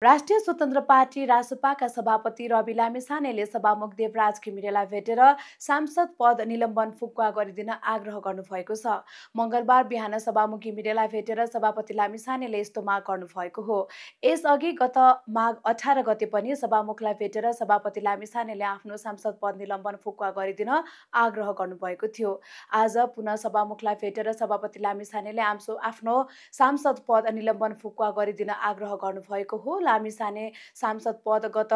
राष्ट्रिय स्वतन्त्र पार्टी रासपाका सभापति रवि लामिछानेले सभामुख देवराज घिमिरेलाई भेटेर सांसद पद निलम्बन फुकुवा गरिदिन आग्रह गर्नुभएको छ। मंगलबार बिहान सभामुख घिमिरेलाई भेटेर सभापति लामिछानेले यस्तो माग गर्नुभएको हो। यसअघि गत माघ 18 गते पनि सभामुखलाई भेटेर सभापति लामिछानेले आफ्नो सांसद पद निलम्बन फुकुवा गरिदिन आग्रह गर्नुभएको थियो। आज पुनः सभामुखलाई भेटेर सभापति लामिछानेले आफ्नो सांसद पद निलम्बन फुकुवा गरिदिन आग्रह गर्नुभएको हो। लामिछाने सांसद पद गत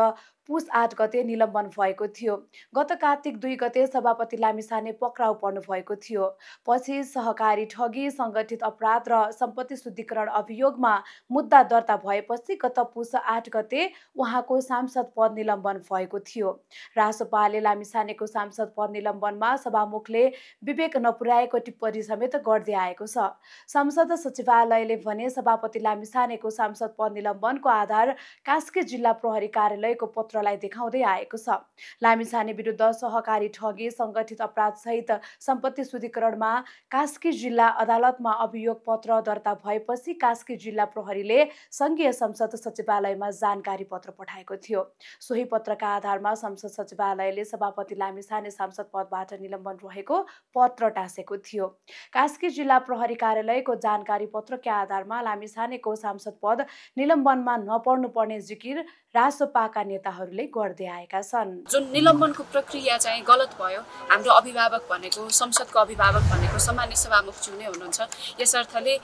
पुस 8 गते निलम्बन भएको थियो। गत कार्तिक 2 गते सभापति लामिछाने पक्राउ पर्नु भएको थियो। पछि सहकारी ठगी, संगठित अपराध र सम्पत्ति शुद्धिकरण अभियोगमा मुद्दा दर्ता भएपछि गत पुस 8 गते उहाँको सांसद पद निलम्बन भएको थियो। रासपाले लामिछानेको सांसद पद निलम्बनमा सभामुखले विवेक नपुर्याएको टिप्पणी समेत गर्दै आएको छ। संसद सचिवालयले भने सभापति लामिछानेको सांसद पद निलम्बनको आधार कास्की जिल्ला प्रहरी कार्यालयको पत्रलाई देखाउँदै आएको छ। लामिछाने विरुद्ध सहकारी ठगी, संगठित अपराध सहित सम्पत्ति शुद्धिकरणमा कास्की जिल्ला अदालतमा अभियोग पत्र दर्ता भएपछि कास्की जिल्ला प्रहरीले संघीय संसद सचिवालयमा जानकारी पत्र पठाएको थियो। सोही पत्रका आधारमा संसद सचिवालयले सभापति लामिछाने सांसद पदबाट निलम्बन रहेको पत्र टाँसेको थियो। कास्की जिल्ला प्रहरी कार्यालयको जानकारी पत्रका आधारमा लामिछानेको सांसद पद निलम्बनमा नपर्नुपर्ने जिकिर रासपाका नेताहरूले गर्दै आएका छन्। जुन निलम्बनको प्रक्रिया चाहिँ गलत भयो, हाम्रो अभिभावक भनेको संसदको अभिभावक भनेको सामान्य सभामुखज्यू नै हुनुहुन्छ। यसर्थले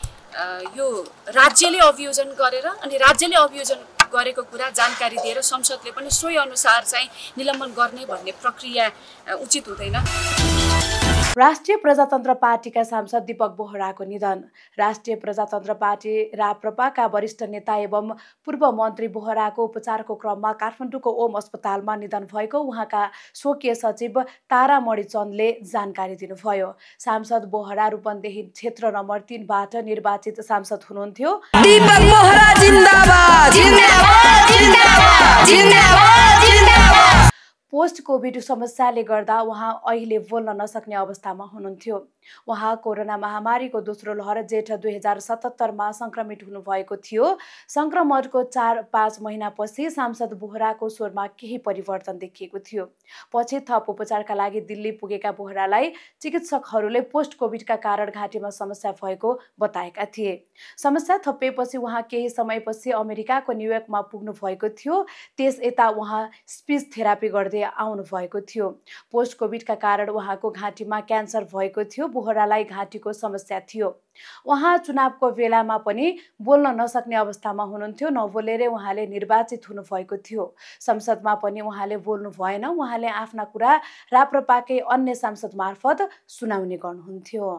यो राज्यले अभियोजन गरेर अनि राज्यले अभियोजन गरेको कुरा जानकारी दिएर संसदले पनि सोही अनुसार चाहिँ निलम्बन गर्ने भन्ने प्रक्रिया उचित हुँदैन। राष्ट्रिय प्रजातन्त्र पार्टीका सांसद दीपक बोहराको निधन। राष्ट्रिय प्रजातन्त्र पार्टी राप्रपाका वरिष्ठ नेता एवं पूर्व मन्त्री बोहराको उपचारको क्रममा काठमाडौँको ओम अस्पतालमा निधन भएको उहाँका स्वकीय सचिव तारामणि चन्दले जानकारी दिनुभयो। सांसद बोहरा रूपन्देही क्षेत्र नम्बर 3 बाट निर्वाचित सांसद हुनुहुन्थ्यो। दीपक बोहरा जिन्दाबाद जिन्दाबाद जिन्दाबाद जिन्दाबाद जिन्दाबाद। पोस्ट कोभिड समस्याले गर्दा उहाँ अहिले बोल्न नसक्ने अवस्थामा हुनुहुन्थ्यो। उहाँ कोरोना महामारीको दोस्रो लहर जेठ 2077 मा संक्रमित हुनुभएको थियो। संक्रमणको 4-5 महिनापछि सांसद बोहराको स्वरमा केही परिवर्तन देखिएको थियो। पछि थप उपचारका लागि दिल्ली पुगेका बोहरालाई चिकित्सकहरूले पोस्ट कोभिडका कारण घाँटीमा समस्या भएको बताएका थिए। समस्या थपिएपछि उहाँ केही समयपछि अमेरिकाको न्युयोर्कमा पुग्नु भएको थियो। त्यस यता उहाँ स्पिच थेरापी गर्दै आउनु भएको थियो। पोस्ट कोभिडका कारण उहाँको घाँटीमा क्यान्सर भएको थियो। बोहरालाई घाँटीको समस्या थियो। उहाँ चुनावको बेलामा पनि बोल्न नसक्ने अवस्थामा हुनुहुन्थ्यो। नबोलेरै उहाँले निर्वाचित हुनुभएको थियो। संसदमा पनि उहाँले बोल्नु भएन। उहाँले आफ्ना कुरा राप्रपाकै अन्य सांसद मार्फत सुनाउने गर्नुहुन्थ्यो।